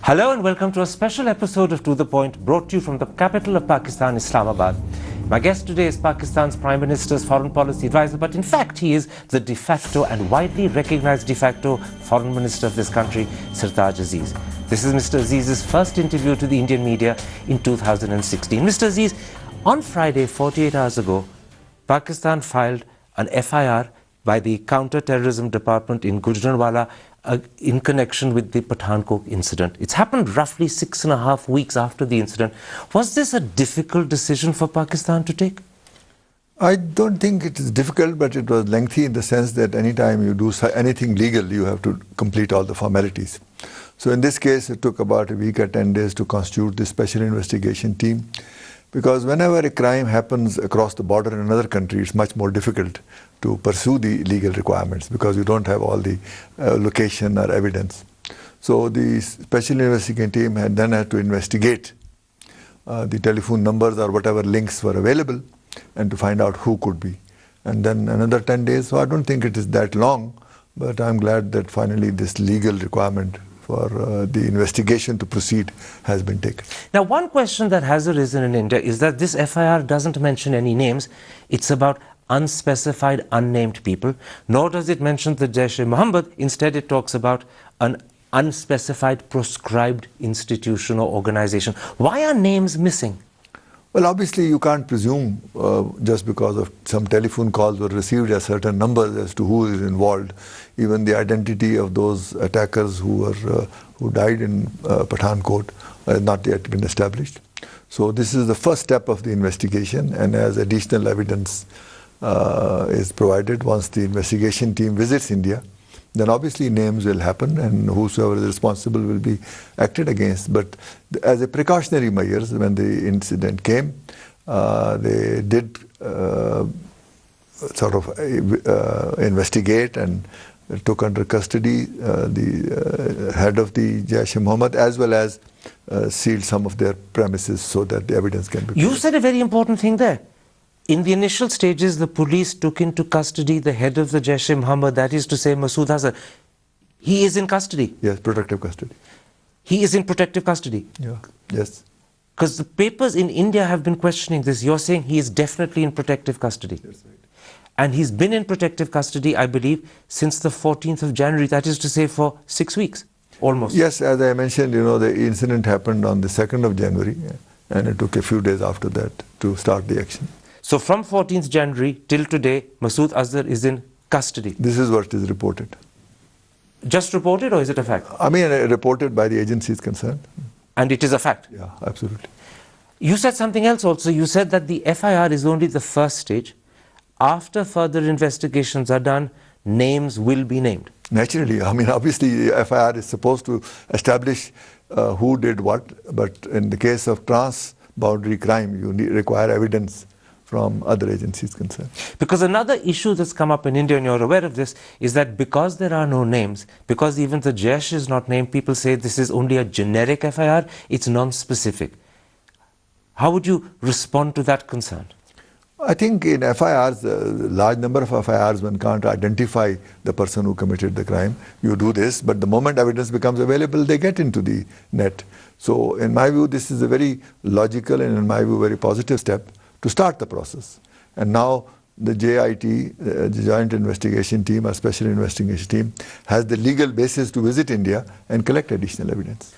Hello and welcome to a special episode of To The Point, brought to you from the capital of Pakistan, Islamabad. My guest today is Pakistan's Prime Minister's foreign policy advisor, but in fact he is the de facto and widely recognized de facto foreign minister of this country, Sartaj Aziz. This is Mr. Aziz's first interview to the Indian media in 2016. Mr. Aziz, on Friday, 48 hours ago, Pakistan filed an FIR by the Counter-Terrorism Department in Gujranwala in connection with the Pathankot incident. It's happened roughly 6.5 weeks after the incident. Was this a difficult decision for Pakistan to take? I don't think it is difficult, but it was lengthy in the sense that anytime you do anything legal, you have to complete all the formalities. So in this case, it took about a week or 10 days to constitute this special investigation team. Because whenever a crime happens across the border in another country, it's much more difficult to pursue the legal requirements because you don't have all the location or evidence. So the special investigation team had to investigate the telephone numbers or whatever links were available and to find out who could be. And then another 10 days, so I don't think it is that long, but I'm glad that finally this legal requirement for the investigation to proceed has been taken. Now, one question that has arisen in India is that this FIR doesn't mention any names. It's about unspecified, unnamed people, nor does it mention the Jaish-e-Mohammed. Instead, it talks about an unspecified proscribed institution or organization. Why are names missing? Well, obviously, you can't presume just because of some telephone calls were received at certain numbers as to who is involved. Even the identity of those attackers who died in Pathankot has not yet been established. So this is the first step of the investigation, and as additional evidence is provided once the investigation team visits India, then obviously names will happen and whosoever is responsible will be acted against. But as a precautionary measures, when the incident came, they did investigate and took under custody the head of the Jaish-e-Mohammed, as well as sealed some of their premises so that the evidence can be... You said a very important thing there. In the initial stages, the police took into custody the head of the Jaish-e-Mohammed, that is to say Masood Azhar. He is in custody? Yes, protective custody. He is in protective custody? Yeah, yes. Because the papers in India have been questioning this. You're saying he is definitely in protective custody. That's right. And he's been in protective custody, I believe, since the 14th of January, that is to say for 6 weeks, almost. Yes, as I mentioned, the incident happened on the 2nd of January, and it took a few days after that to start the action. So from 14th January till today, Masood Azhar is in custody. This is what is reported. Just reported, or is it a fact? I mean, reported by the agencies concerned. And it is a fact? Yeah, absolutely. You said something else also. You said that the FIR is only the first stage. After further investigations are done, names will be named. Naturally. I mean, obviously, the FIR is supposed to establish who did what, but in the case of trans-boundary crime, you require evidence from other agencies concerned. Because another issue that's come up in India, and you're aware of this, is that because there are no names, because even the Jaish is not named, people say this is only a generic FIR, it's non-specific. How would you respond to that concern? I think in FIRs, a large number of FIRs, one can't identify the person who committed the crime. You do this, but the moment evidence becomes available, they get into the net. So in my view, this is a very logical and in my view, very positive step to start the process. And now the JIT, the Joint Investigation Team, or Special Investigation Team, has the legal basis to visit India and collect additional evidence.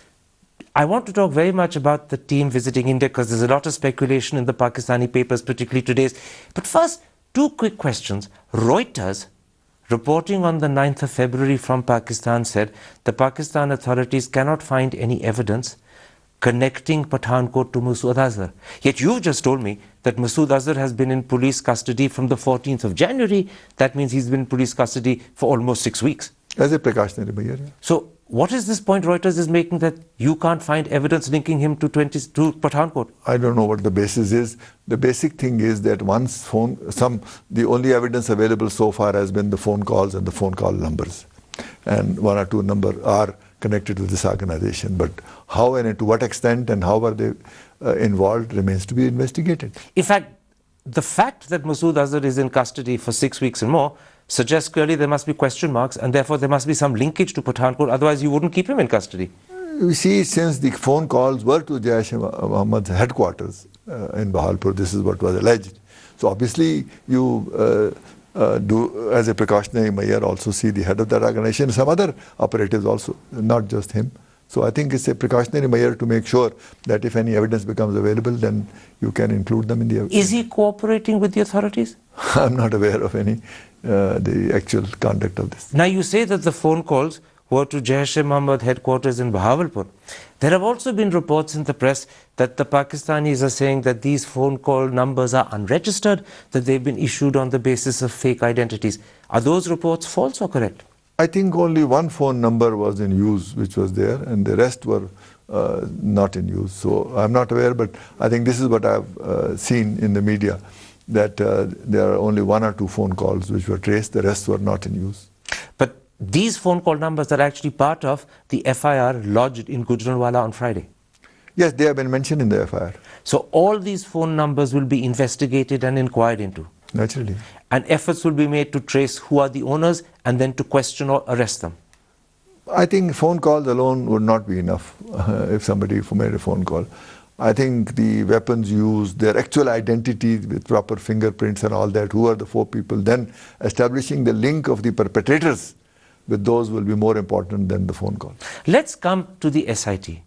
I want to talk very much about the team visiting India because there's a lot of speculation in the Pakistani papers, particularly today's. But first, two quick questions. Reuters, reporting on the 9th of February from Pakistan, said the Pakistan authorities cannot find any evidence connecting Pathankot to Masood Azhar. Yet you've just told me that Masood Azhar has been in police custody from the 14th of January. That means he's been in police custody for almost 6 weeks. As a precautionary measure. Yeah. So what is this point Reuters is making that you can't find evidence linking him to Pathankot? I don't know what the basis is. The basic thing is that once the only evidence available so far has been the phone calls and the phone call numbers. And one or two numbers are connected to this organization. But how and to what extent and how are they involved remains to be investigated. In fact, the fact that Masood Azhar is in custody for 6 weeks and more suggests clearly there must be question marks and therefore there must be some linkage to Pathankot, otherwise you wouldn't keep him in custody. We see since the phone calls were to Jaish-e-Mohammed's headquarters in Bahawalpur, this is what was alleged. So obviously you do, as a precautionary measure, also see the head of that organization, some other operatives also, not just him. So I think it's a precautionary measure to make sure that if any evidence becomes available, then you can include them in the evidence. Is he cooperating with the authorities? I'm not aware of any, the actual conduct of this. Now you say that the phone calls were to Jaish-e-Mohammed headquarters in Bahawalpur. There have also been reports in the press that the Pakistanis are saying that these phone call numbers are unregistered, that they've been issued on the basis of fake identities. Are those reports false or correct? I think only one phone number was in use, which was there, and the rest were not in use. So I'm not aware, but I think this is what I've seen in the media, that there are only 1 or 2 phone calls which were traced, the rest were not in use. But these phone call numbers are actually part of the FIR lodged in Gujranwala on Friday. Yes, they have been mentioned in the FIR. So all these phone numbers will be investigated and inquired into. Naturally. And efforts will be made to trace who are the owners and then to question or arrest them. I think phone calls alone would not be enough if somebody made a phone call. I think the weapons used, their actual identity with proper fingerprints and all that, who are the 4 people, then establishing the link of the perpetrators with those will be more important than the phone call. Let's come to the SIT.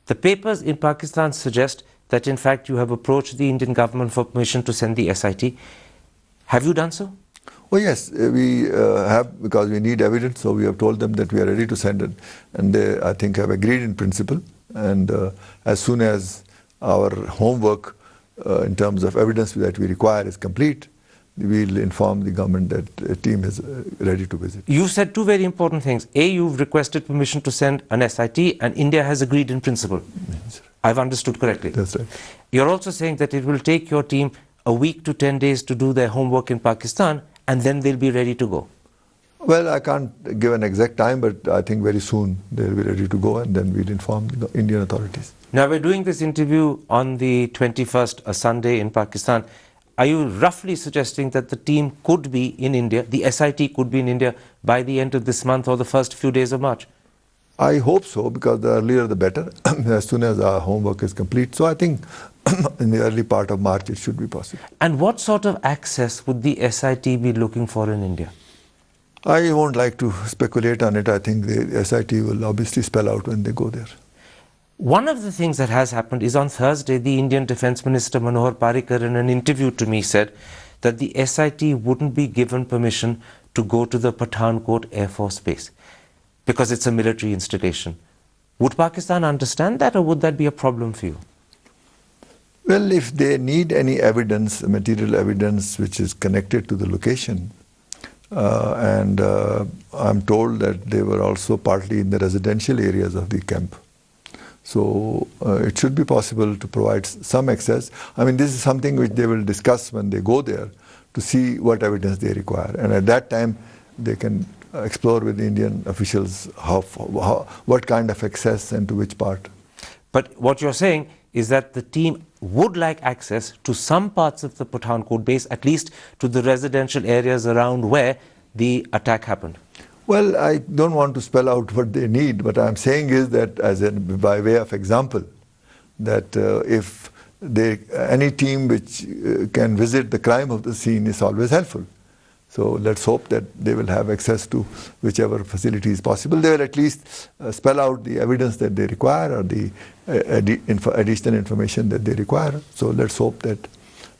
The papers in Pakistan suggest that in fact you have approached the Indian government for permission to send the SIT. Have you done so? Oh yes, we have, because we need evidence, so we have told them that we are ready to send it, and they, I think, have agreed in principle, and as soon as our homework in terms of evidence that we require is complete, we will inform the government that a team is ready to visit. You said 2 very important things. A, you've requested permission to send an SIT, and India has agreed in principle. Yes, I've understood correctly. that's right. You're also saying that it will take your team a week to 10 days to do their homework in Pakistan, and then they'll be ready to go. Well, I can't give an exact time, but I think very soon they'll be ready to go, and then we'll inform the Indian authorities. Now, we're doing this interview on the 21st, a Sunday in Pakistan. Are you roughly suggesting that the team could be in India, the SIT could be in India by the end of this month or the first few days of March? I hope so, because the earlier the better, as soon as our homework is complete. So I think in the early part of March it should be possible. And what sort of access would the SIT be looking for in India? I won't like to speculate on it. I think the SIT will obviously spell out when they go there. One of the things that has happened is on Thursday, the Indian Defence Minister Manohar Parrikar in an interview to me said that the SIT wouldn't be given permission to go to the Pathankot Air Force Base because it's a military installation. Would Pakistan understand that, or would that be a problem for you? Well, if they need any evidence, material evidence which is connected to the location, and I'm told that they were also partly in the residential areas of the camp. So it should be possible to provide some access. I mean, this is something which they will discuss when they go there to see what evidence they require. And at that time, they can explore with the Indian officials what kind of access and to which part. But what you're saying is that the team would like access to some parts of the Pathankot base, at least to the residential areas around where the attack happened. Well, I don't want to spell out what they need. What I'm saying is that, by way of example, that if any team which can visit the crime of the scene is always helpful. So let's hope that they will have access to whichever facility is possible. They will at least spell out the evidence that they require, or the additional information that they require. So let's hope that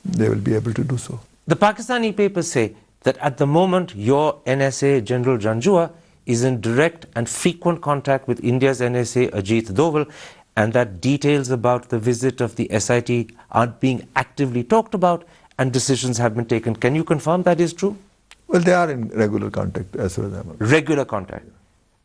they will be able to do so. The Pakistani papers say that at the moment your NSA General Janjua is in direct and frequent contact with India's NSA Ajit Doval, and that details about the visit of the SIT are being actively talked about and decisions have been taken. Can you confirm that is true? Well, they are in regular contact as far as I'm aware. Regular contact.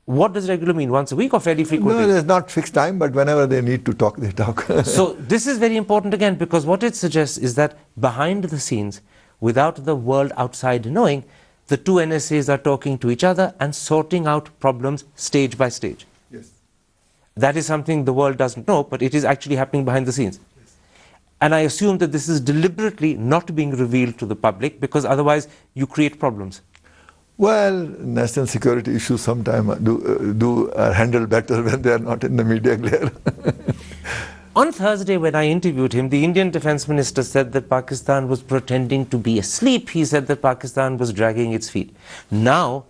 What does regular mean? Once a week or fairly frequently? No, there's not fixed time, but whenever they need to talk, they talk. So this is very important again, because what it suggests is that behind the scenes, without the world outside knowing, the two NSAs are talking to each other and sorting out problems stage by stage. Yes. That is something the world doesn't know, but it is actually happening behind the scenes. Yes. And I assume that this is deliberately not being revealed to the public, because otherwise you create problems. Well, national security issues sometimes are handled better when they are not in the media glare. On Thursday, when I interviewed him, the Indian Defence Minister said that Pakistan was pretending to be asleep. He said that Pakistan was dragging its feet. Now,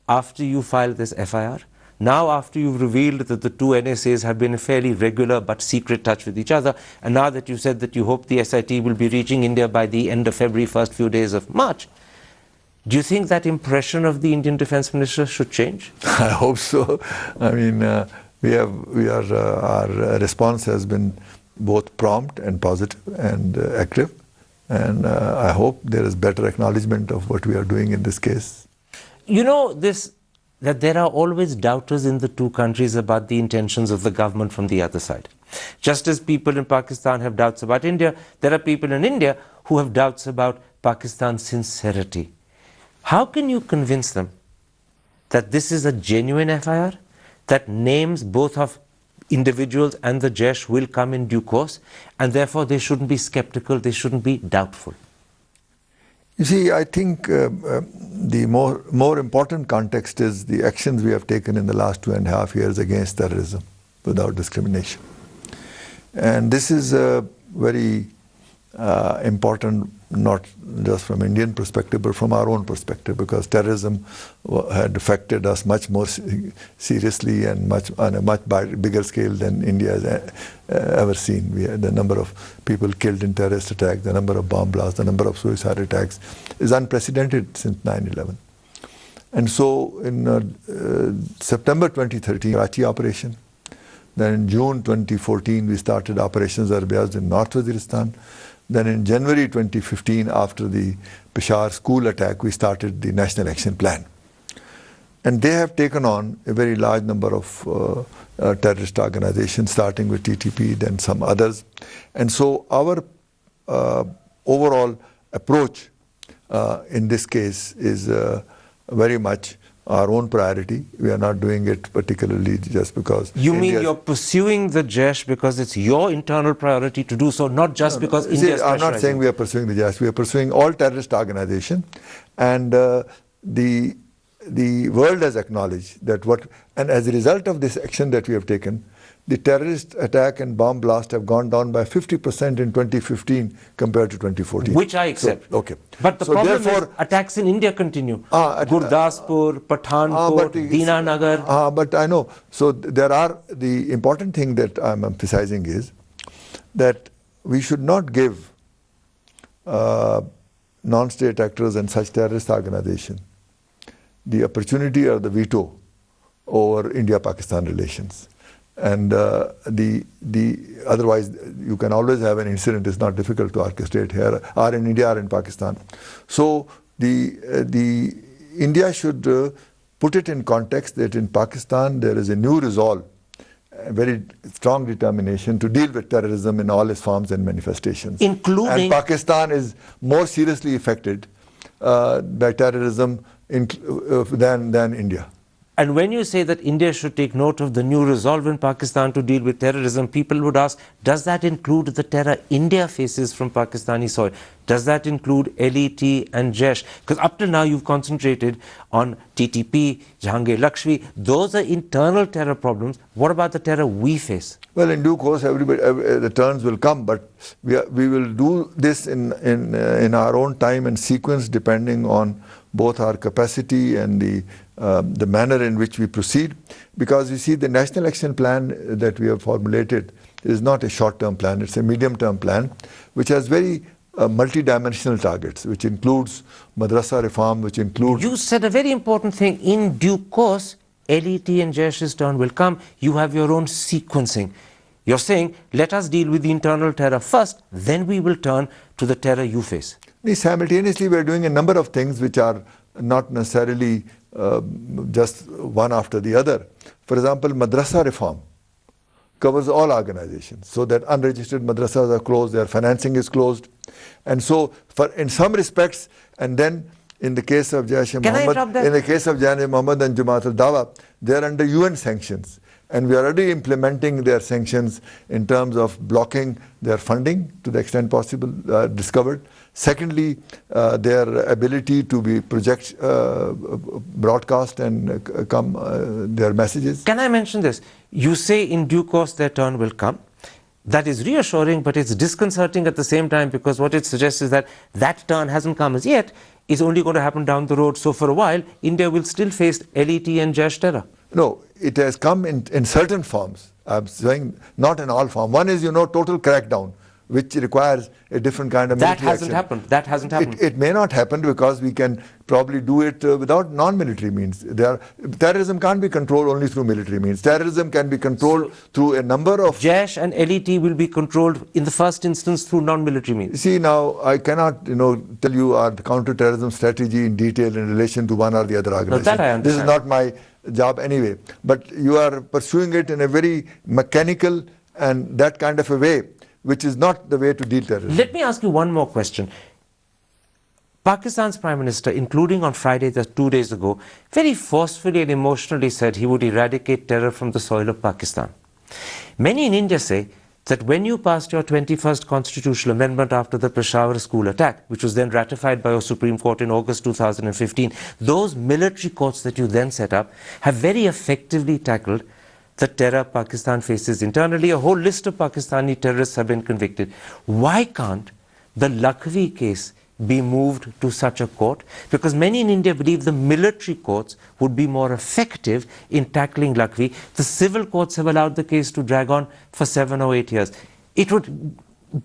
after you filed this FIR, now after you've revealed that the two NSAs have been in fairly regular but secret touch with each other, and now that you said that you hope the SIT will be reaching India by the end of February, first few days of March, do you think that impression of the Indian Defence Minister should change? I hope so. I mean, our response has been both prompt and positive and active, and I hope there is better acknowledgement of what we are doing in this case. You know that there are always doubters in the two countries about the intentions of the government from the other side. Just as people in Pakistan have doubts about India, there are people in India who have doubts about Pakistan's sincerity. How can you convince them that this is a genuine FIR, that names both of individuals and the Jaish will come in due course, and therefore they shouldn't be skeptical, they shouldn't be doubtful? You see, I think the more important context is the actions we have taken in the last 2.5 years against terrorism without discrimination. And this is very important, not just from Indian perspective, but from our own perspective, because terrorism had affected us much more seriously and on a much bigger scale than India has ever seen. We had the number of people killed in terrorist attacks, the number of bomb blasts, the number of suicide attacks is unprecedented since 9/11. And so in September 2013, Karachi operation. Then in June 2014, we started operations Arbiaz in North Waziristan. Then in January 2015, after the Peshawar school attack, we started the National Action Plan. And they have taken on a very large number of terrorist organizations, starting with TTP, then some others. And so our overall approach in this case is very much our own priority. We are not doing it particularly just because... You mean you're pursuing the Jaish because it's your internal priority to do so, not just because India is pressurizing? I'm not saying we are pursuing the Jaish. We are pursuing all terrorist organizations. And the world has acknowledged that and as a result of this action that we have taken, the terrorist attack and bomb blast have gone down by 50% in 2015 compared to 2014. Which I accept. So, okay. But the problem is attacks in India continue. Gurdaspur, Pathankot, Deenanagar. But I know. So the important thing that I'm emphasizing is that we should not give non-state actors and such terrorist organizations the opportunity or the veto over India-Pakistan relations. And otherwise, you can always have an incident. It's not difficult to orchestrate here, or in India or in Pakistan. So the India should put it in context that in Pakistan there is a new resolve, a very strong determination to deal with terrorism in all its forms and manifestations. And Pakistan is more seriously affected by terrorism than India. And when you say that India should take note of the new resolve in Pakistan to deal with terrorism, people would ask, does that include the terror India faces from Pakistani soil? Does that include LET and Jaish? Because up till now you've concentrated on TTP, Jahangir Lakshmi. Those are internal terror problems. What about the terror we face? Well, in due course, the turns will come, but we will do this in our own time and sequence, depending on both our capacity and the manner in which we proceed. Because you see, the National Action Plan that we have formulated is not a short-term plan, it's a medium-term plan, which has very multi-dimensional targets, which includes madrasa reform, which includes... You said a very important thing. In due course, LET and Jaish's turn will come. You have your own sequencing. You're saying, let us deal with the internal terror first, then we will turn to the terror you face. Simultaneously, we are doing a number of things which are not necessarily just one after the other. For example, madrasa reform covers all organizations, so that unregistered madrasas are closed, their financing is closed. And so, in some respects, and then in the case of Jaish-e-Mohammed, in the case of Jaish-e-Mohammed and Jamaat al-Dawa, they are under UN sanctions. And we are already implementing their sanctions in terms of blocking their funding to the extent possible discovered. Secondly, their ability to be broadcast and their messages. Can I mention this? You say in due course their turn will come. That is reassuring, but it's disconcerting at the same time, because what it suggests is that that turn hasn't come as yet. It's only going to happen down the road. So for a while, India will still face LET and Jaish terror. No, it has come in certain forms. I'm saying not in all forms. One is, total crackdown, which requires a different kind of military action. That hasn't happened. It may not happen because we can probably do it without non-military means. Terrorism can't be controlled only through military means. Terrorism can be controlled through a number of... Jaish and LET will be controlled in the first instance through non-military means. See, now, I cannot, tell you our counter-terrorism strategy in detail in relation to one or the other organization. No, that I understand. This is not my job anyway. But you are pursuing it in a very mechanical and that kind of a way, which is not the way to deal terrorism. Let me ask you one more question. Pakistan's Prime Minister, including on Friday, just 2 days ago, very forcefully and emotionally said he would eradicate terror from the soil of Pakistan. Many in India say that when you passed your 21st constitutional amendment after the Peshawar school attack, which was then ratified by your Supreme Court in August 2015, those military courts that you then set up have very effectively tackled the terror Pakistan faces internally. A whole list of Pakistani terrorists have been convicted. Why can't the Lakhvi case be moved to such a court? Because many in India believe the military courts would be more effective in tackling Lakhvi. The civil courts have allowed the case to drag on for 7 or 8 years. It would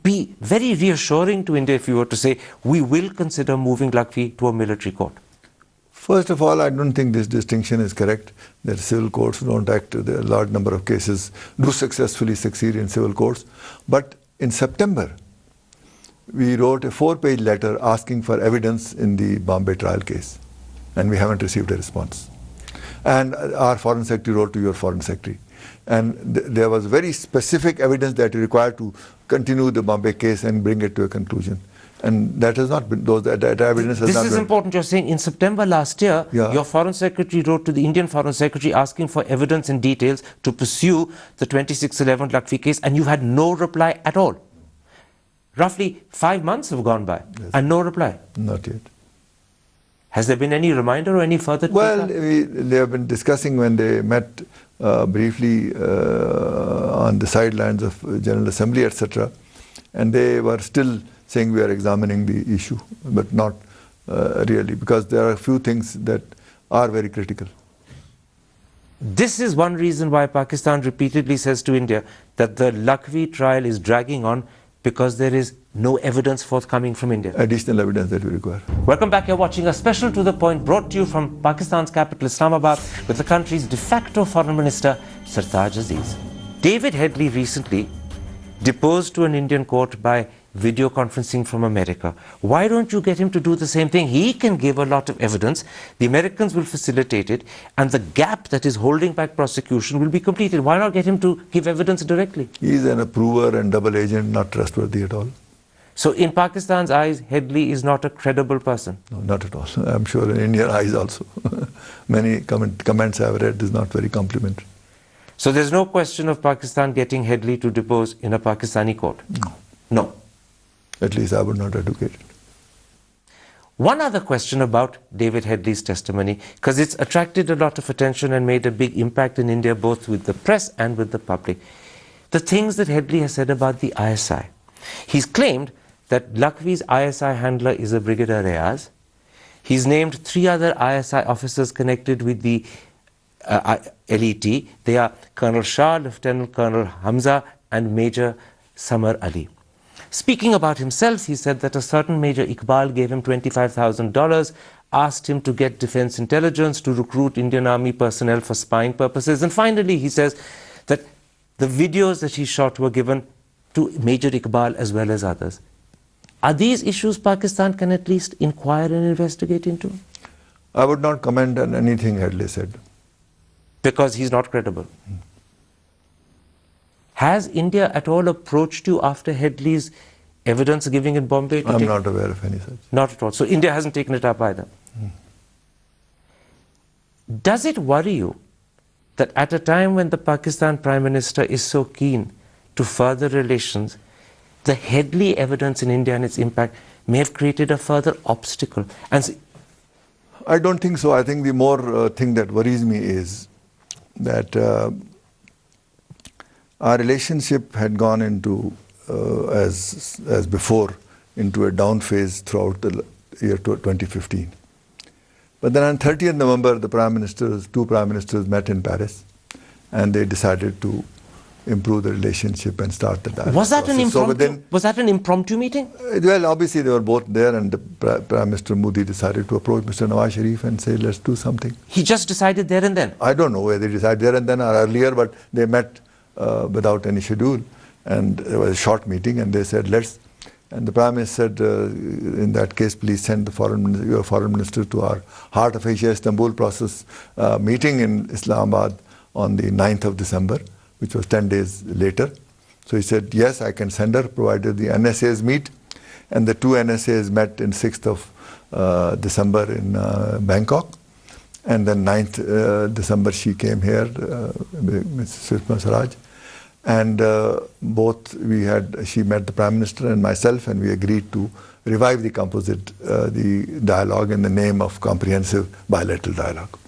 be very reassuring to India if you were to say, we will consider moving Lakhvi to a military court. First of all, I don't think this distinction is correct, that civil courts don't act. There are a large number of cases do successfully succeed in civil courts. But in September, we wrote a 4-page letter asking for evidence in the Bombay trial case, and we haven't received a response. And our Foreign Secretary wrote to your Foreign Secretary. And there was very specific evidence that is required to continue the Bombay case and bring it to a conclusion. And that has not been, that evidence has not been... This is important. You're saying in September last year, your Foreign Secretary wrote to the Indian Foreign Secretary asking for evidence and details to pursue the 2611 Lakhvi case, and you had no reply at all. Roughly 5 months have gone by, and no reply. Not yet. Has there been any reminder or any further... Well, they have been discussing when they met briefly on the sidelines of General Assembly, etc. And they were still saying we are examining the issue, but not really, because there are a few things that are very critical. This is one reason why Pakistan repeatedly says to India that the Lakhvi trial is dragging on, because there is no evidence forthcoming from India. Additional evidence that we require. Welcome back. You're watching a special To The Point brought to you from Pakistan's capital Islamabad with the country's de facto Foreign Minister, Sartaj Aziz. David Headley recently deposed to an Indian court by video conferencing from America. Why don't you get him to do the same thing? He can give a lot of evidence. The Americans will facilitate it, and the gap that is holding back prosecution will be completed. Why not get him to give evidence directly? He is an approver and double agent, not trustworthy at all. So in Pakistan's eyes, Headley is not a credible person? No, not at all. I'm sure in Indian eyes also. Many comments I've read is not very complimentary. So there's no question of Pakistan getting Headley to depose in a Pakistani court? No. No. At least I would not advocate it. One other question about David Headley's testimony, because it's attracted a lot of attention and made a big impact in India, both with the press and with the public. The things that Headley has said about the ISI. He's claimed that Lakhvi's ISI handler is a Brigadier Rayaz. He's named 3 other ISI officers connected with the LET. They are Colonel Shah, Lieutenant Colonel Hamza, and Major Samar Ali. Speaking about himself, he said that a certain Major Iqbal gave him $25,000, asked him to get defense intelligence, to recruit Indian Army personnel for spying purposes. And finally, he says that the videos that he shot were given to Major Iqbal as well as others. Are these issues Pakistan can at least inquire and investigate into? I would not comment on anything Headley said. Because he's not credible. Has India at all approached you after Headley's evidence giving in Bombay? I'm not aware of any such. Not at all. So India hasn't taken it up either. Does it worry you that at a time when the Pakistan Prime Minister is so keen to further relations, the Headley evidence in India and its impact may have created a further obstacle? And so, I don't think so. I think the more thing that worries me is that our relationship had gone into, as before, into a down phase throughout the year 2015. But then on 30th November, two prime ministers met in Paris, and they decided to improve the relationship and start the dialogue. was that an process. impromptu? Was that an impromptu meeting? Well, obviously they were both there, and the Prime Minister Modi decided to approach Mr. Nawaz Sharif and say, let's do something. He just decided there and then? I don't know whether they decided there and then or earlier, but they met without any schedule, and it was a short meeting, and they said, let's. And the Prime Minister said, in that case, please send your foreign minister to our Heart of Asia Istanbul process meeting in Islamabad on the 9th of December, which was 10 days later. So he said, yes, I can send her, provided the NSAs meet. And the two NSAs met in 6th of December in Bangkok. And then 9th December she came here, Mrs. Sushma Swaraj. And she met the Prime Minister and myself, and we agreed to revive the the dialogue in the name of comprehensive bilateral dialogue.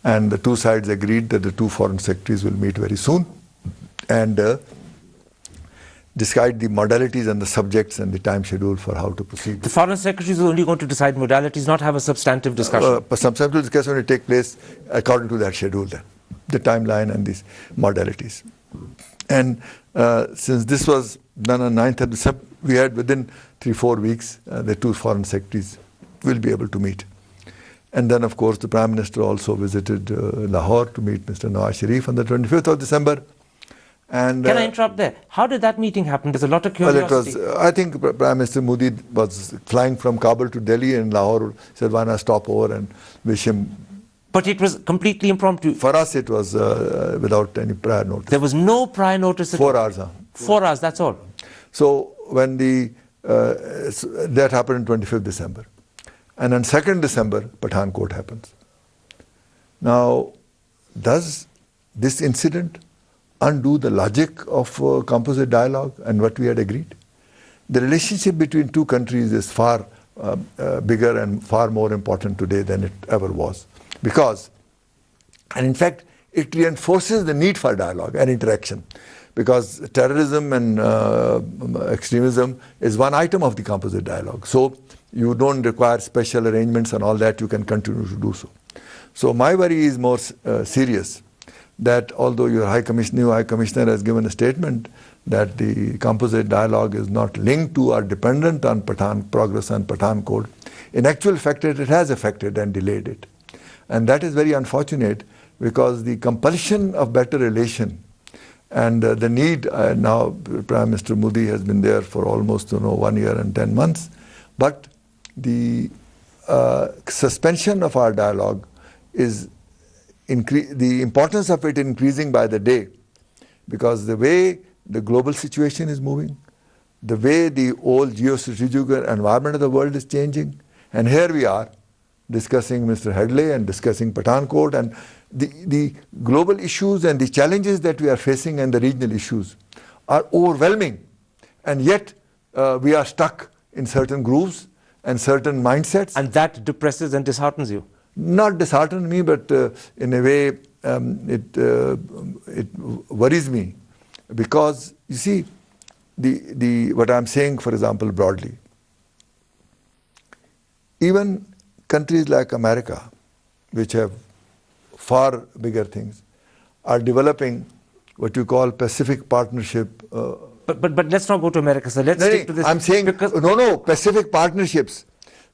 And the two sides agreed that the two foreign secretaries will meet very soon and decide the modalities and the subjects and the time schedule for how to proceed. The foreign secretaries are only going to decide modalities, not have a substantive discussion. Substantive discussion will take place according to that schedule then, the timeline and these modalities. And since this was done on 9th of December, we had within 3-4 weeks, the two foreign secretaries will be able to meet. And then, of course, the Prime Minister also visited Lahore to meet Mr. Nawaz Sharif on the 25th of December. And, Can I interrupt there? How did that meeting happen? There's a lot of curiosity. Well, I think Prime Minister Modi was flying from Kabul to Delhi, and Lahore said, why not stop over and wish him. But it was completely impromptu. For us, it was without any prior notice. There was no prior notice at all? 4 hours. 4 hours, that's all. So when that happened on 25th December. And on 2nd December, Pathankot happens. Now, does this incident undo the logic of composite dialogue and what we had agreed? The relationship between two countries is far bigger and far more important today than it ever was. Because, and in fact, it reinforces the need for dialogue and interaction. Because terrorism and extremism is one item of the composite dialogue. So you don't require special arrangements and all that, you can continue to do so. So my worry is more serious, that although your new High Commissioner has given a statement that the composite dialogue is not linked to or dependent on progress on Pathankot, in actual fact it has affected and delayed it. And that is very unfortunate, because the compulsion of better relation and the need, now Prime Minister Modi has been there for almost 1 year and 10 months, but the suspension of our dialogue is the importance of it increasing by the day, because the way the global situation is moving, the way the whole geostrategic environment of the world is changing, and here we are discussing Mr. Headley and discussing Pathankot, and the global issues and the challenges that we are facing and the regional issues are overwhelming, and yet we are stuck in certain grooves and certain mindsets. And that depresses and disheartens you? Not dishearten me, but in a way it worries me, because you see what I'm saying, for example, broadly, even countries like America, which have far bigger things, are developing what you call Pacific Partnership. But let's not go to America, sir. Let's stick to this. I'm saying, Pacific Partnerships.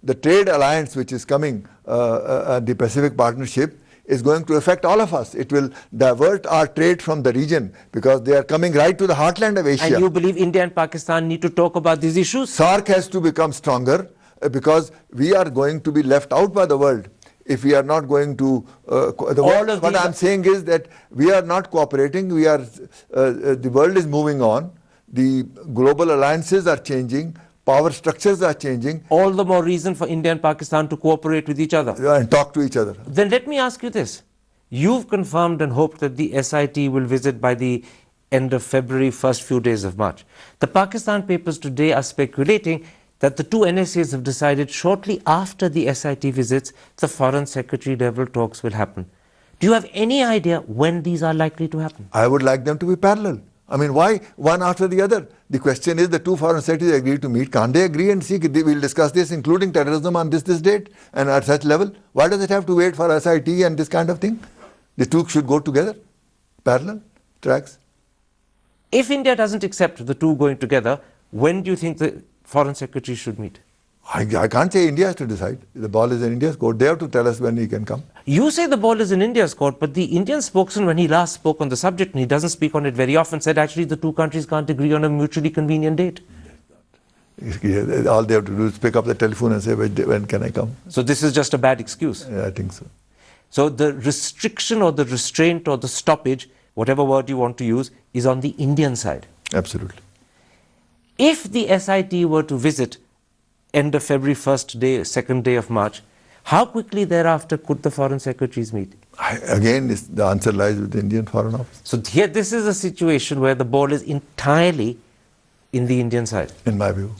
The trade alliance which is coming, the Pacific Partnership, is going to affect all of us. It will divert our trade from the region, because they are coming right to the heartland of Asia. And you believe India and Pakistan need to talk about these issues? SAARC has to become stronger, because we are going to be left out by the world if we are not going to. What I'm saying is that we are not cooperating. The world is moving on. The global alliances are changing. Power structures are changing. All the more reason for India and Pakistan to cooperate with each other. And talk to each other. Then let me ask you this. You've confirmed and hoped that the SIT will visit by the end of February, first few days of March. The Pakistan papers today are speculating that the two NSAs have decided shortly after the SIT visits, the Foreign Secretary level talks will happen. Do you have any idea when these are likely to happen? I would like them to be parallel. I mean, why one after the other? The question is, the two foreign secretaries agreed to meet. Can't they agree and see, we'll discuss this, including terrorism on this date and at such level? Why does it have to wait for SIT and this kind of thing? The two should go together, parallel tracks. If India doesn't accept the two going together, when do you think the Foreign Secretary should meet? I can't say India has to decide. The ball is in India's court. They have to tell us when he can come. You say the ball is in India's court, but the Indian spokesman, when he last spoke on the subject, and he doesn't speak on it very often, said actually the two countries can't agree on a mutually convenient date. All they have to do is pick up the telephone and say, when can I come? So this is just a bad excuse. Yeah, I think so. So the restriction or the restraint or the stoppage, whatever word you want to use, is on the Indian side. Absolutely. If the SIT were to visit end of February, first day, second day of March, how quickly thereafter could the foreign secretaries meet? Again, the answer lies with the Indian Foreign Office. So here, this is a situation where the ball is entirely in the Indian side. In my view.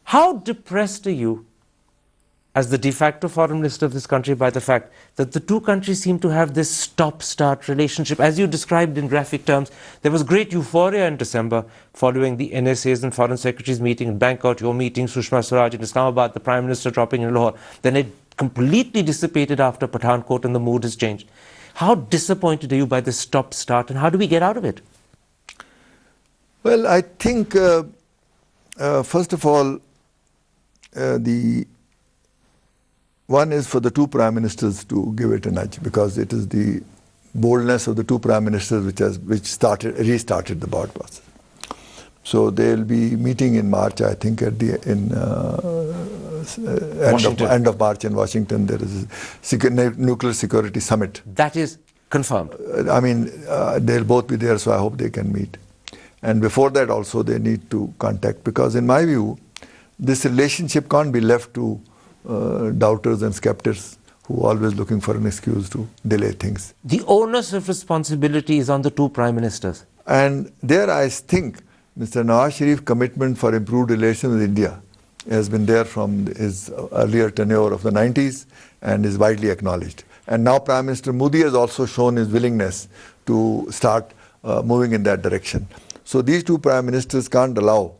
How depressed are you as the de facto foreign minister of this country by the fact that the two countries seem to have this stop-start relationship? As you described in graphic terms, there was great euphoria in December following the NSAs and foreign secretaries meeting in Bangkok, your meeting, Sushma Swaraj in Islamabad, the Prime Minister dropping in Lahore. Then it completely dissipated after Pathankot and the mood has changed. How disappointed are you by this stop-start and how do we get out of it? Well, I think, first of all, one is for the two prime ministers to give it a nudge, because it is the boldness of the two prime ministers which restarted the Board process. So they'll be meeting in March, I think, at the end of March in Washington. There is a nuclear security summit. That is confirmed. I mean, they'll both be there, so I hope they can meet. And before that also they need to contact, because in my view, this relationship can't be left to doubters and skeptics who are always looking for an excuse to delay things. The onus of responsibility is on the two prime ministers. And there I think Mr. Nawaz Sharif's commitment for improved relations with India has been there from his earlier tenure of the 90s and is widely acknowledged. And now Prime Minister Modi has also shown his willingness to start moving in that direction. So these two prime ministers can't allow,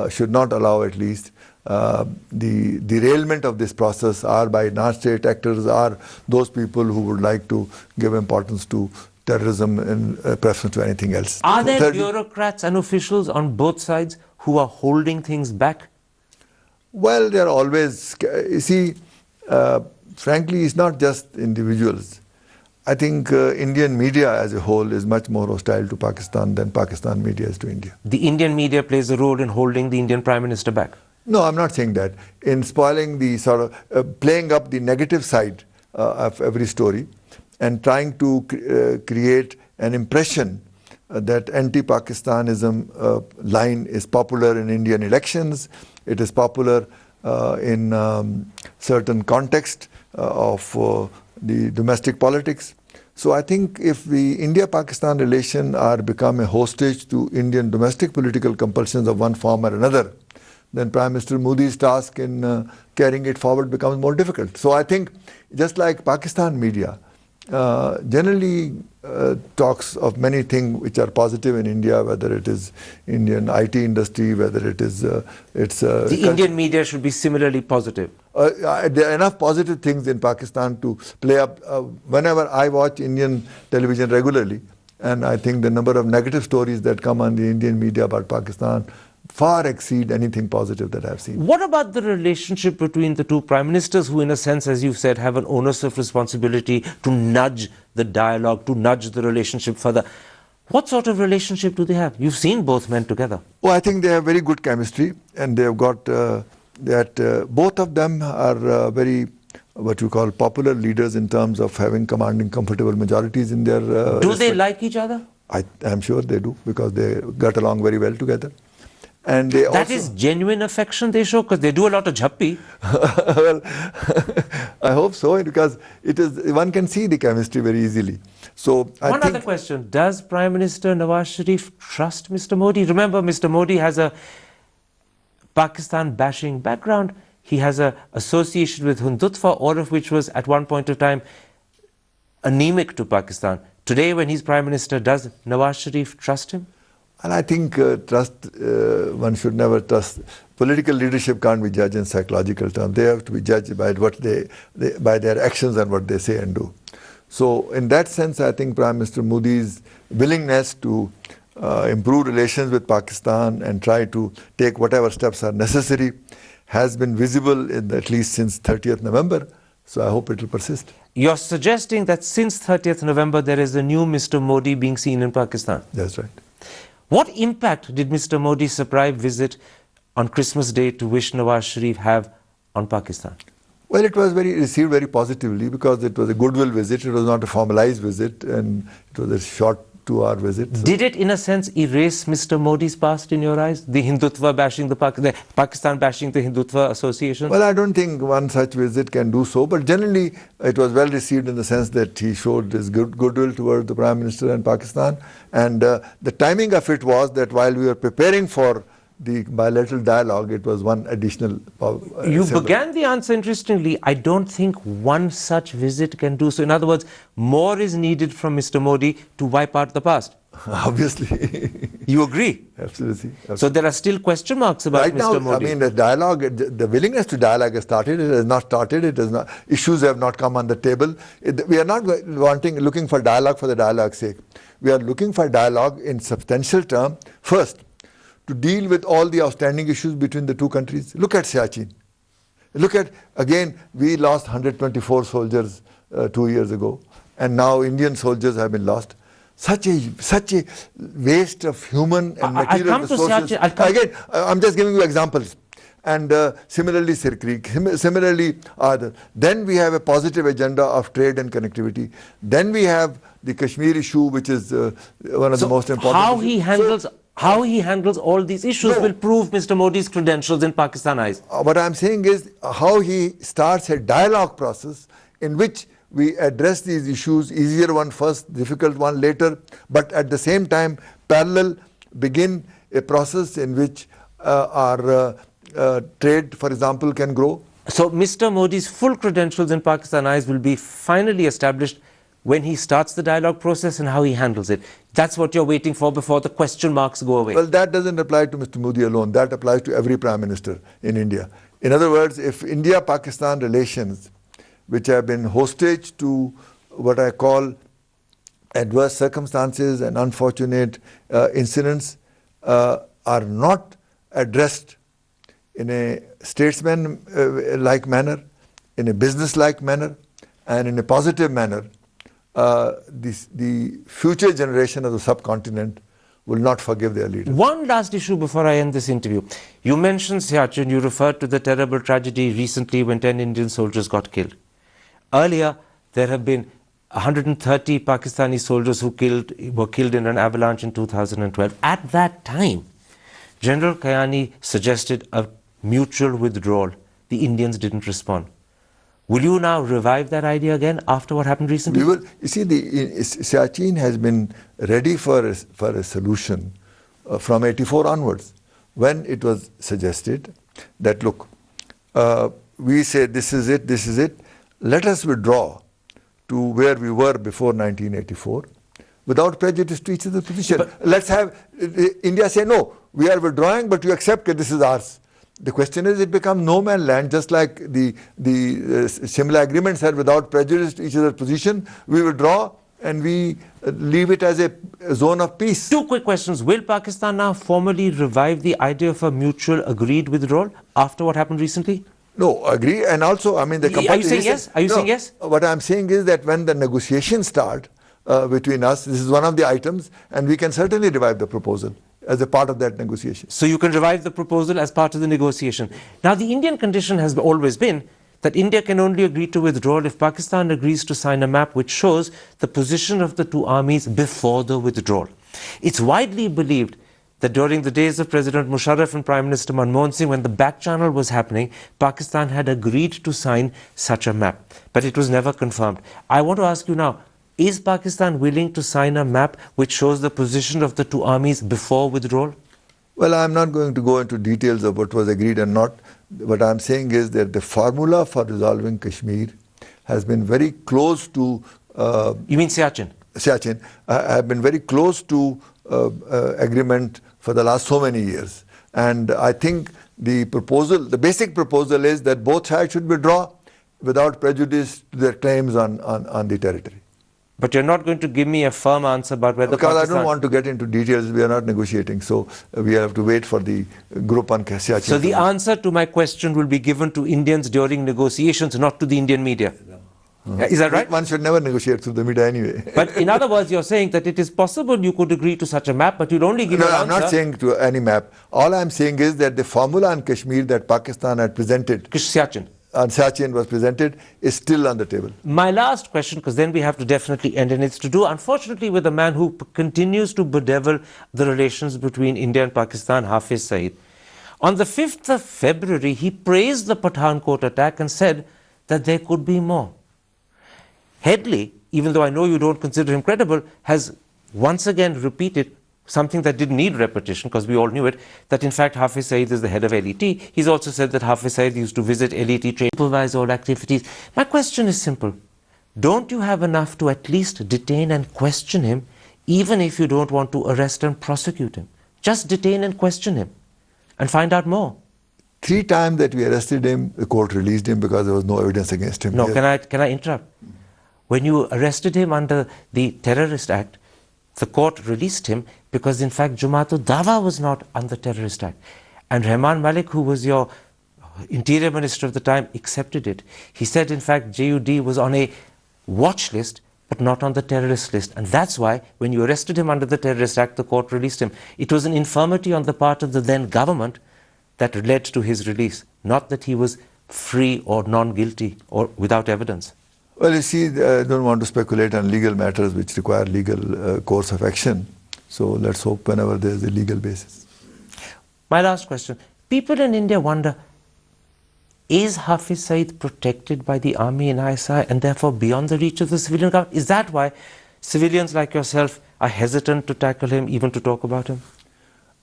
should not allow at least, the derailment of this process are by non-state actors, are those people who would like to give importance to terrorism in preference to anything else. Are there bureaucrats and officials on both sides who are holding things back? Well, there are always, you see, frankly, it's not just individuals. I think Indian media as a whole is much more hostile to Pakistan than Pakistan media is to India. The Indian media plays a role in holding the Indian Prime Minister back? No, I'm not saying that. In spoiling the sort of, playing up the negative side of every story and trying to create an impression that anti-Pakistanism line is popular in Indian elections, it is popular in certain context of the domestic politics. So I think if the India-Pakistan relation are become a hostage to Indian domestic political compulsions of one form or another, then Prime Minister Modi's task in carrying it forward becomes more difficult. So I think just like Pakistan media generally talks of many things which are positive in India, whether it is Indian IT industry, whether it is the Indian media should be similarly positive. There are enough positive things in Pakistan to play up. Whenever I watch Indian television regularly, and I think the number of negative stories that come on the Indian media about Pakistan far exceed anything positive that I've seen. What about the relationship between the two prime ministers who, in a sense, as you've said, have an onus of responsibility to nudge the dialogue, to nudge the relationship further? What sort of relationship do they have? You've seen both men together. Oh, I think they have very good chemistry, and they've got both of them are very, what you call, popular leaders in terms of having commanding comfortable majorities in their... do they like each other? I'm sure they do, because they got along very well together. And they That is genuine affection they show, because they do a lot of jhappi. well, I hope so, because it is, one can see the chemistry very easily. So One other question: does Prime Minister Nawaz Sharif trust Mr. Modi? Remember, Mr. Modi has a Pakistan bashing background. He has an association with Hindutva, all of which was at one point of time anemic to Pakistan. Today, when he's Prime Minister, does Nawaz Sharif trust him? And I think one should never trust. Political leadership can't be judged in psychological terms. They have to be judged by what by their actions and what they say and do. So in that sense, I think Prime Minister Modi's willingness to improve relations with Pakistan and try to take whatever steps are necessary has been visible at least since 30th November. So I hope it will persist. You're suggesting that since 30th November, there is a new Mr. Modi being seen in Pakistan? That's right. What impact did Mr. Modi's surprise visit on Christmas Day to wish Nawaz Sharif have on Pakistan? Well, it was received very positively, because it was a goodwill visit. It was not a formalized visit, and it was a short 2-hour visit. So. Did it, in a sense, erase Mr. Modi's past in your eyes? The Hindutva bashing, the Pakistan bashing the Hindutva association? Well, I don't think one such visit can do so, but generally it was well received in the sense that he showed his goodwill towards the Prime Minister and Pakistan. And the timing of it was that while we were preparing for the bilateral dialogue, it was one additional You began the answer interestingly. I don't think one such visit can do so. In other words, more is needed from Mr. Modi to wipe out the past. Obviously. You agree? Absolutely. So there are still question marks about right Mr. now, Modi. I mean, the dialogue, the willingness to dialogue has started. It has not started. It has not. Issues have not come on the table. We are not looking for dialogue for the dialogue's sake. We are looking for dialogue in substantial terms. First, to deal with all the outstanding issues between the two countries. Look at Siachen. Look at, again, we lost 124 soldiers 2 years ago, and now Indian soldiers have been lost. Such a waste of human and material resources. Again, I'm just giving you examples. And similarly, Sir Creek, similarly, then we have a positive agenda of trade and connectivity. Then we have the Kashmir issue, which is one of the most important issues. How he handles all these issues will prove Mr. Modi's credentials in Pakistan eyes. What I'm saying is how he starts a dialogue process in which we address these issues, easier one first, difficult one later, but at the same time, parallel, begin a process in which our trade, for example, can grow. So Mr. Modi's full credentials in Pakistan eyes will be finally established when he starts the dialogue process and how he handles it. That's what you're waiting for before the question marks go away. Well, that doesn't apply to Mr. Modi alone. That applies to every Prime Minister in India. In other words, if India-Pakistan relations, which have been hostage to what I call adverse circumstances and unfortunate incidents, are not addressed in a statesman-like manner, in a business-like manner, and in a positive manner, the future generation of the subcontinent will not forgive their leaders. One last issue before I end this interview. You mentioned Siachen, you referred to the terrible tragedy recently when 10 Indian soldiers got killed. Earlier, there have been 130 Pakistani soldiers who were killed in an avalanche in 2012. At that time, General Kayani suggested a mutual withdrawal. The Indians didn't respond. Will you now revive that idea again after what happened recently? We will. You see, Siachen has been ready for a solution from 84 onwards, when it was suggested that, look, we say this is it, let us withdraw to where we were before 1984 without prejudice to each other's position. Let's have India say, no, we are withdrawing, but you accept that this is ours. The question is, it becomes no man's land, just like the Shimla agreement said, without prejudice to each other's position, we withdraw and we leave it as a zone of peace. Two quick questions. Will Pakistan now formally revive the idea of a mutual agreed withdrawal after what happened recently? No, agree. And also, I mean, Are you saying yes? Are you saying yes? What I'm saying is that when the negotiations start between us, this is one of the items, and we can certainly revive the proposal as a part of that negotiation. So you can revive the proposal as part of the negotiation. Now, the Indian condition has always been that India can only agree to withdrawal if Pakistan agrees to sign a map which shows the position of the two armies before the withdrawal. It's widely believed that during the days of President Musharraf and Prime Minister Manmohan Singh, when the back channel was happening, Pakistan had agreed to sign such a map. But it was never confirmed. I want to ask you now, is Pakistan willing to sign a map which shows the position of the two armies before withdrawal? Well, I'm not going to go into details of what was agreed and not. What I'm saying is that the formula for resolving Kashmir has been very close to... you mean Siachen? Siachen. Have been very close to agreement for the last so many years. And I think the basic proposal is that both sides should withdraw without prejudice to their claims on the territory. But you're not going to give me a firm answer about whether Because Pakistan... I don't want to get into details. We are not negotiating. So we have to wait for the group on Siachen. So the answer to my question will be given to Indians during negotiations, not to the Indian media. Is that right? One should never negotiate through the media anyway. But in other words, you're saying that it is possible you could agree to such a map, but you'd only give No, an I'm answer... not saying to any map. All I'm saying is that the formula on Kashmir that Pakistan had presented... Siachen. On Siachen was presented, is still on the table. My last question, because then we have to definitely end, and it's to do, unfortunately, with a man who continues to bedevil the relations between India and Pakistan, Hafiz Saeed. On the 5th of February, he praised the Pathankot attack and said that there could be more. Headley, even though I know you don't consider him credible, has once again repeated something that didn't need repetition, because we all knew it, that in fact Hafiz Saeed is the head of LET. He's also said that Hafiz Saeed used to visit LET, supervise all activities. My question is simple. Don't you have enough to at least detain and question him, even if you don't want to arrest and prosecute him? Just detain and question him and find out more. 3 times that we arrested him, the court released him because there was no evidence against him. No, can I interrupt? When you arrested him under the Terrorist Act, the court released him because in fact Jumaatul Dawa was not under Terrorist Act. And Rahman Malik, who was your Interior Minister of the time, accepted it. He said in fact JUD was on a watch list but not on the terrorist list. And that's why when you arrested him under the Terrorist Act, the court released him. It was an infirmity on the part of the then government that led to his release, not that he was free or non-guilty or without evidence. Well, you see, I don't want to speculate on legal matters which require legal course of action. So let's hope whenever there is a legal basis. My last question. People in India wonder, is Hafiz Saeed protected by the army and ISI and therefore beyond the reach of the civilian government? Is that why civilians like yourself are hesitant to tackle him, even to talk about him?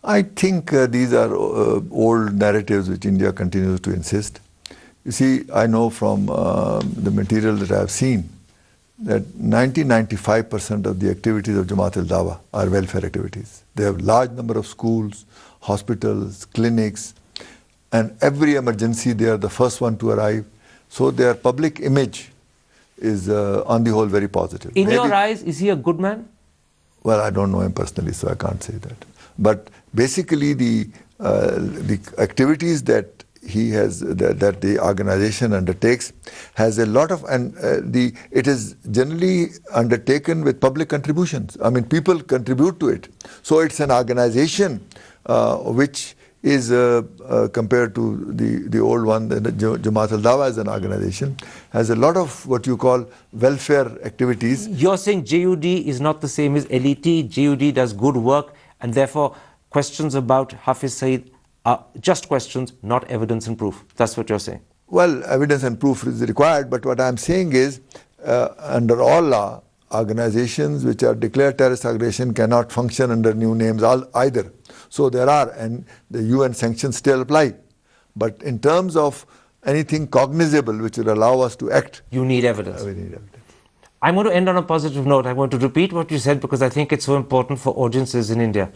I think these are old narratives which India continues to insist. You see, I know from the material that I have seen that 90-95% of the activities of Jamaat al-Dawa are welfare activities. They have large number of schools, hospitals, clinics, and every emergency they are the first one to arrive. So their public image is on the whole very positive. In your eyes, is he a good man? Well, I don't know him personally, so I can't say that. But basically the activities that he has, that the organization undertakes, has a lot of, and it is generally undertaken with public contributions. I mean, people contribute to it. So it's an organization which is compared to the old one, the Jamaat al-Dawa as an organization, has a lot of what you call welfare activities. You're saying JUD is not the same as LET, JUD does good work, and therefore questions about Hafiz Saeed are just questions, not evidence and proof. That's what you're saying. Well, evidence and proof is required, but what I'm saying is, under all law, organizations which are declared terrorist organization cannot function under new names either. So there are, and the UN sanctions still apply. But in terms of anything cognizable which will allow us to act, you need evidence. We need evidence. I'm going to end on a positive note. I'm going to repeat what you said because I think it's so important for audiences in India.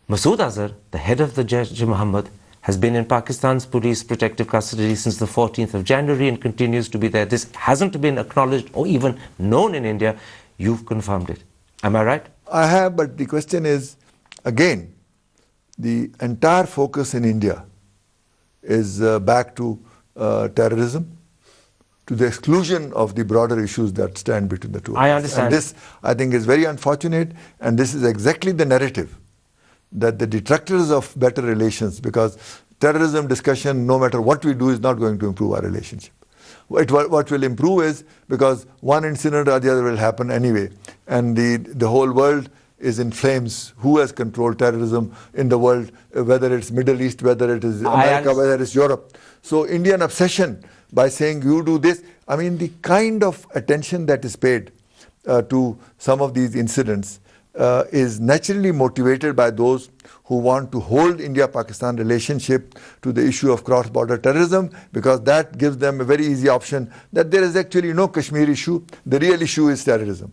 Masood Azhar, the head of the Jaish-e-Mohammed, has been in Pakistan's police protective custody since the 14th of January and continues to be there. This hasn't been acknowledged or even known in India. You've confirmed it. Am I right? I have, but the question is, again, the entire focus in India is back to terrorism, to the exclusion of the broader issues that stand between the two. I understand. And this, I think, is very unfortunate, and this is exactly the narrative that the detractors of better relations, because terrorism discussion, no matter what we do, is not going to improve our relationship. What will improve is, because one incident or the other will happen anyway, and the whole world is in flames. Who has controlled terrorism in the world, whether it's Middle East, whether it is America, whether it's Europe. So Indian obsession by saying you do this, I mean the kind of attention that is paid to some of these incidents is naturally motivated by those who want to hold India-Pakistan relationship to the issue of cross-border terrorism, because that gives them a very easy option that there is actually no Kashmir issue, the real issue is terrorism.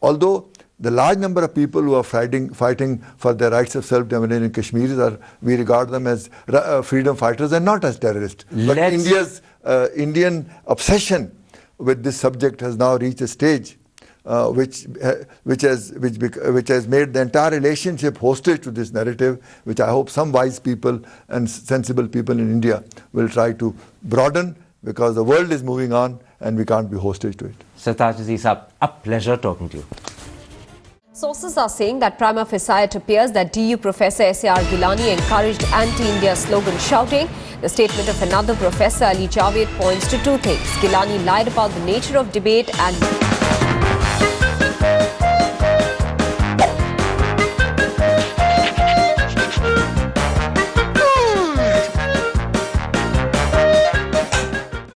Although the large number of people who are fighting for their rights of self-determination in Kashmir, we regard them as freedom fighters and not as terrorists. But India's Indian obsession with this subject has now reached a stage which has made the entire relationship hostage to this narrative, which I hope some wise people and sensible people in India will try to broaden, because the world is moving on and we can't be hostage to it. Sartaj Aziz, a pleasure talking to you. Sources are saying that prima facie it appears that DU Professor S.A.R. Gilani encouraged anti-India slogan shouting. The statement of another professor, Ali Javed, points to two things. Gilani lied about the nature of debate and